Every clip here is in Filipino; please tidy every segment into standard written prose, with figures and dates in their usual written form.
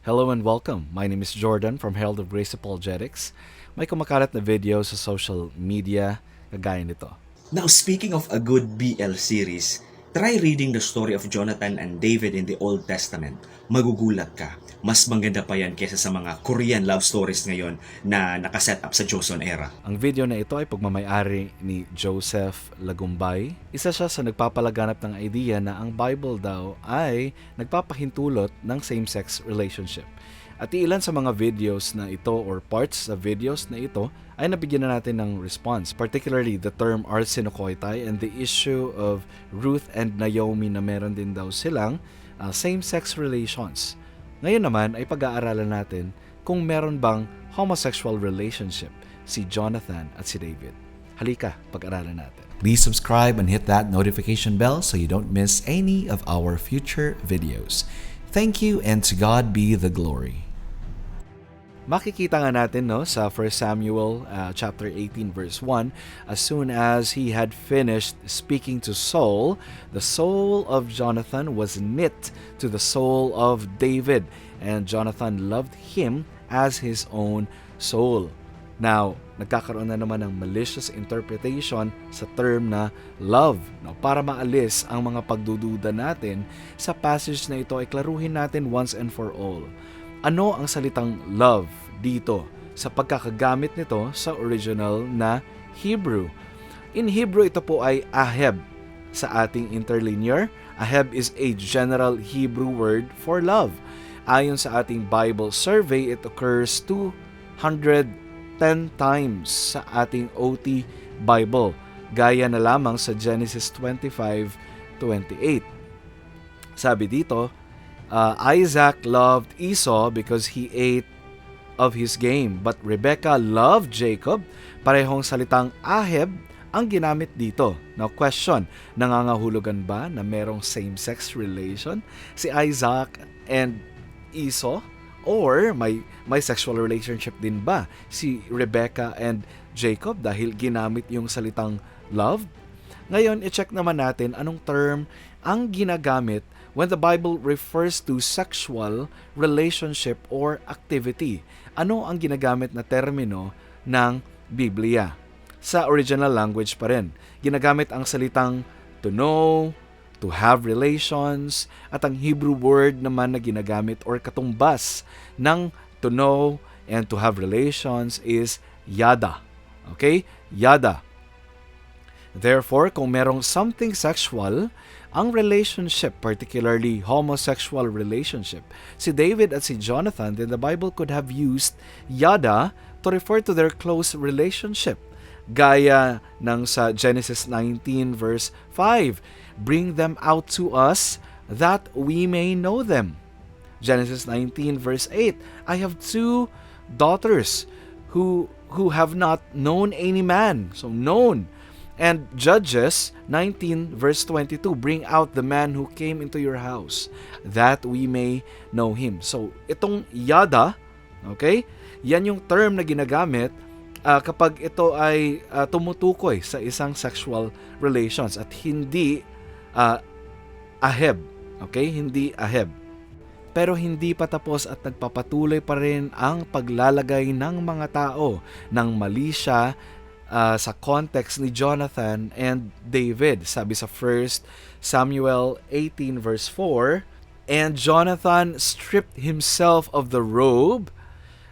Hello and welcome. My name is Jordan from Herald of Grace Apologetics. May kumakalat na video sa social media kagaya nito. Now, speaking of a good BL series, try reading the story of Jonathan and David in the Old Testament. Magugulat ka. Mas maganda pa yan kesa sa mga Korean love stories ngayon na nakaset up sa Joseon era. Ang video na ito ay pagmamayari ni Joseph Lagumbay. Isa siya sa nagpapalaganap ng idea na ang Bible daw ay nagpapahintulot ng same-sex relationship. At ilan sa mga videos na ito or parts sa videos na ito ay nabigyan na natin ng response, particularly the term arsenokoitai and the issue of Ruth and Naomi na meron din daw silang same-sex relations. Ngayon naman ay pag-aaralan natin kung meron bang homosexual relationship si Jonathan at si David. Halika, pag-aralan natin. Please subscribe and hit that notification bell so you don't miss any of our future videos. Thank you, and to God be the glory. Makikita nga natin sa 1 Samuel chapter 18 verse 1, as soon as he had finished speaking to Saul, the soul of Jonathan was knit to the soul of David, and Jonathan loved him as his own soul. Now, nagkakaroon na naman ng malicious interpretation sa term na love. Para maalis ang mga pagdududa natin sa passage na ito ay klaruhin natin once and for all. Ano ang salitang love dito sa pagkakagamit nito sa original na Hebrew? In Hebrew, ito po ay aheb sa ating interlinear. Aheb is a general Hebrew word for love. Ayon sa ating Bible survey, it occurs 210 times sa ating OT Bible, gaya na lamang sa Genesis 25:28. Sabi dito, Isaac loved Esau because he ate of his game, but Rebekah loved Jacob. Parehong salitang aheb ang ginamit dito. Now question, nangangahulugan ba na merong same-sex relation si Isaac and Esau? Or may sexual relationship din ba si Rebekah and Jacob dahil ginamit yung salitang love? Ngayon, i-check naman natin anong term ang ginagamit when the Bible refers to sexual relationship or activity. Ano ang ginagamit na termino ng Biblia? Sa original language pa rin, ginagamit ang salitang to know, to have relations, at ang Hebrew word naman na ginagamit or katumbas ng to know and to have relations is yada. Okay? Yada. Therefore, kung merong something sexual, ang relationship, particularly homosexual relationship, si David at si Jonathan, then the Bible could have used yada to refer to their close relationship. Gaya ng sa Genesis 19 verse 5, bring them out to us that we may know them. Genesis 19 verse 8, I have two daughters who have not known any man. So known. And Judges 19 verse 22, bring out the man who came into your house that we may know him. So itong yada, okay, yan yung term na ginagamit kapag ito ay tumutukoy sa isang sexual relations at hindi aheb. Okay? Hindi aheb. Pero hindi pa tapos at nagpapatuloy pa rin ang paglalagay ng mga tao ng mali siya sa context ni Jonathan and David. Sabi sa 1 Samuel 18 verse 4, and Jonathan stripped himself of the robe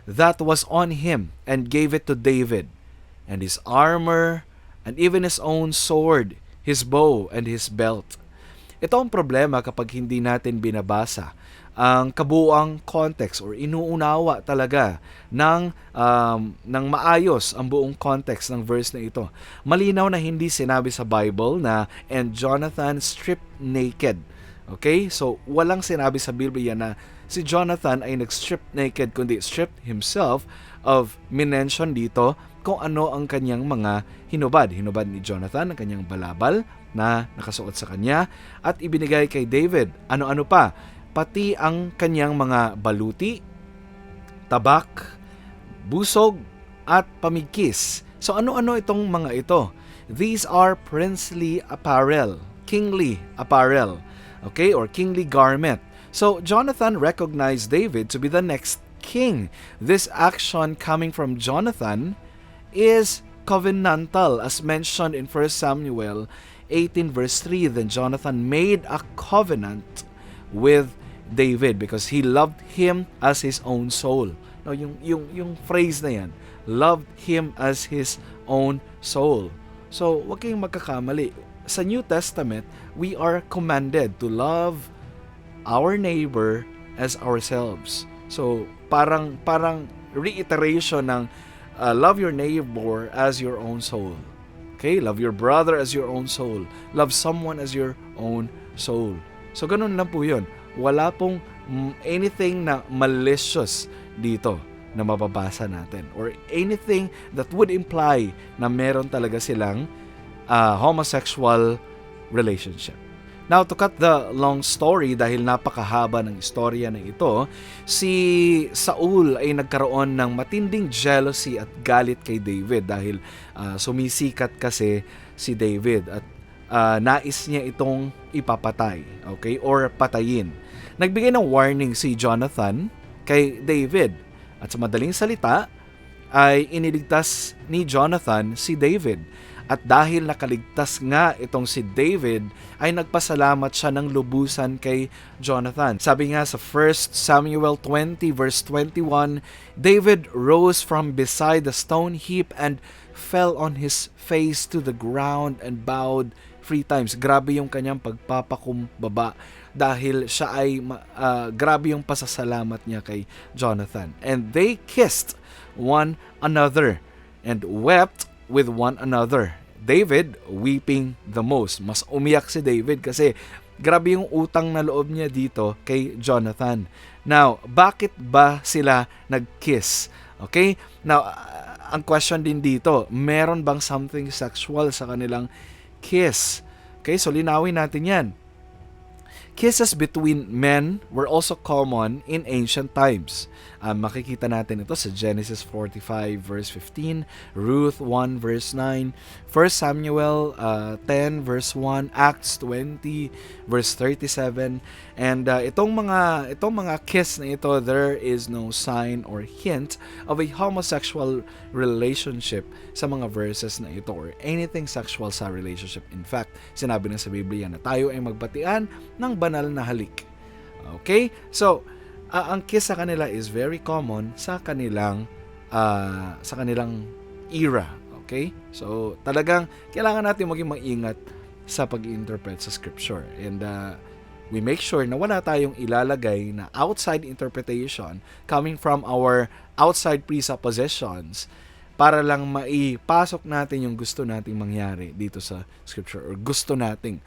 that was on him and gave it to David, and his armor, and even his own sword, his bow, and his belt. Ito ang problema kapag hindi natin binabasa ang kabuuang context or inuunawa talaga ng maayos ang buong context ng verse na ito. Malinaw na hindi sinabi sa Bible na and Jonathan stripped naked. Okay? So, walang sinabi sa Biblia na si Jonathan ay nag-strip naked, kundi stripped himself of minention dito kung ano ang kanyang mga hinubad. Hinubad ni Jonathan ang kanyang balabal na nakasuot sa kanya at ibinigay kay David. Ano-ano pa? Pati ang kanyang mga baluti, tabak, busog, at pamigkis. So ano-ano itong mga ito? These are princely apparel, kingly apparel, okay, or kingly garment. So Jonathan recognized David to be the next king. This action coming from Jonathan is covenantal, as mentioned in 1 Samuel 18 verse 3. Then Jonathan made a covenant with David because he loved him as his own soul. No, yung phrase na yan, loved him as his own soul. So, wag kayong magkakamali. Sa New Testament, we are commanded to love our neighbor as ourselves. So, parang reiteration ng love your neighbor as your own soul. Okay? Love your brother as your own soul. Love someone as your own soul. So, ganun lang po yun. Wala pong anything na malicious dito na mababasa natin. Or anything that would imply na meron talaga silang homosexual relationship. Now, to cut the long story, dahil napakahaba ng istorya na ito, si Saul ay nagkaroon ng matinding jealousy at galit kay David dahil sumisikat kasi si David at nais niya itong ipapatay, okay, or patayin. Nagbigay ng warning si Jonathan kay David at sa madaling salita ay iniligtas ni Jonathan si David. At dahil nakaligtas nga itong si David, ay nagpasalamat siya ng lubusan kay Jonathan. Sabi nga sa 1 Samuel 20 verse 21, David rose from beside the stone heap and fell on his face to the ground and bowed 3 times. Grabe yung kanyang pagpapakumbaba dahil siya ay grabe yung pasasalamat niya kay Jonathan. And they kissed one another and wept with one another. David weeping the most. Mas umiyak si David kasi grabe yung utang na loob niya dito kay Jonathan. Now, bakit ba sila nag-kiss? Okay? Now, ang question din dito, meron bang something sexual sa kanilang kiss? Okay, so linawin natin yan. Kisses between men were also common in ancient times. Makikita natin ito sa Genesis 45 verse 15, Ruth 1 verse 9, 1 Samuel 10 verse 1, Acts 20 verse 37. And itong mga kiss na ito, there is no sign or hint of a homosexual relationship sa mga verses na ito or anything sexual sa relationship. In fact, sinabi na sa Biblia na tayo ay magbatian ng banal na halik. Okay? So, ang kiss sa kanila is very common sa kanilang era. Okay? So, talagang kailangan natin maging maingat sa pag-interpret sa scripture. And we make sure na wala tayong ilalagay na outside interpretation coming from our outside presuppositions para lang maipasok natin yung gusto nating mangyari dito sa scripture or gusto nating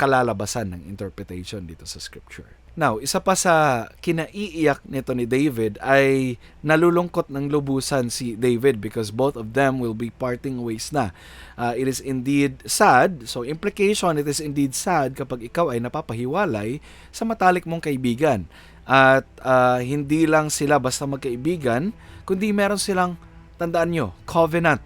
kalalabasan ng interpretation dito sa scripture. Now, isa pa sa kinaiiyak nito ni David ay nalulungkot ng lubusan si David because both of them will be parting ways na. It is indeed sad. So, implication, it is indeed sad kapag ikaw ay napapahiwalay sa matalik mong kaibigan. At hindi lang sila basta magkaibigan, kundi meron silang, tandaan nyo, covenant.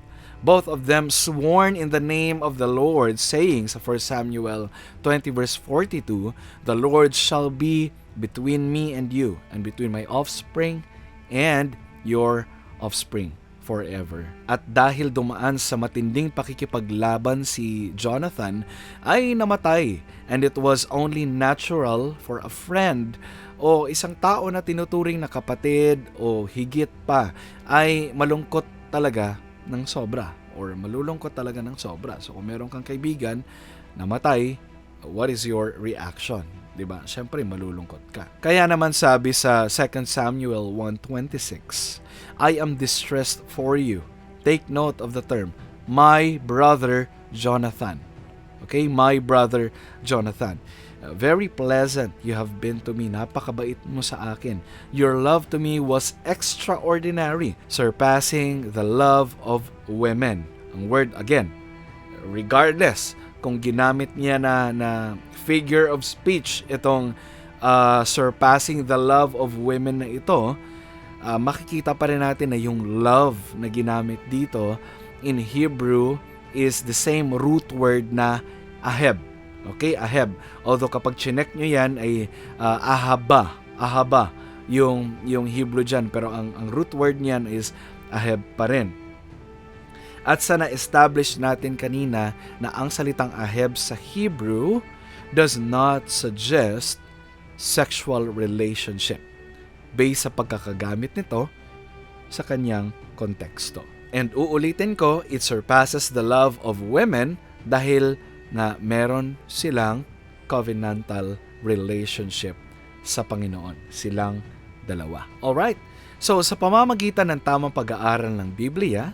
Both of them sworn in the name of the Lord, saying sa 1 Samuel 20 verse 42, the Lord shall be between me and you, and between my offspring and your offspring forever. At dahil dumaan sa matinding pakikipaglaban si Jonathan, ay namatay. And it was only natural for a friend o isang tao na tinuturing na kapatid o higit pa ay malungkot talaga ng sobra or malulungkot talaga ng sobra. So kung meron kang kaibigan namatay, what is your reaction? 'Di ba? Syempre malulungkot ka. Kaya naman sabi sa 2 Samuel 1:26, I am distressed for you. Take note of the term, my brother Jonathan. Okay, my brother Jonathan. Very pleasant you have been to me. Napakabait mo sa akin. Your love to me was extraordinary, surpassing the love of women. Ang word again, regardless kung ginamit niya na figure of speech itong surpassing the love of women na ito, makikita pa rin natin na yung love na ginamit dito in Hebrew is the same root word na aheb. Okay, Aheb. Although kapag chinek nyo yan ay ahaba yung Hebrew dyan, pero ang root word niyan is Aheb pa rin. At sa na-establish natin kanina na ang salitang Aheb sa Hebrew does not suggest sexual relationship based sa pagkakagamit nito sa kanyang konteksto. And uulitin ko, it surpasses the love of women dahil na meron silang covenantal relationship sa Panginoon. Silang dalawa. Alright, so sa pamamagitan ng tamang pag-aaral ng Biblia,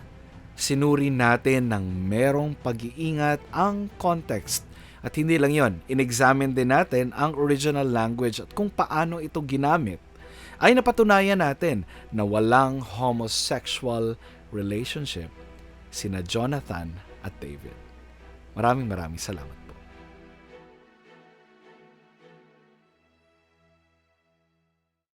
sinuri natin ng merong pag-iingat ang context. At hindi lang yon, in-examine din natin ang original language at kung paano ito ginamit. Ay napatunayan natin na walang homosexual relationship sina Jonathan at David. Maraming salamat.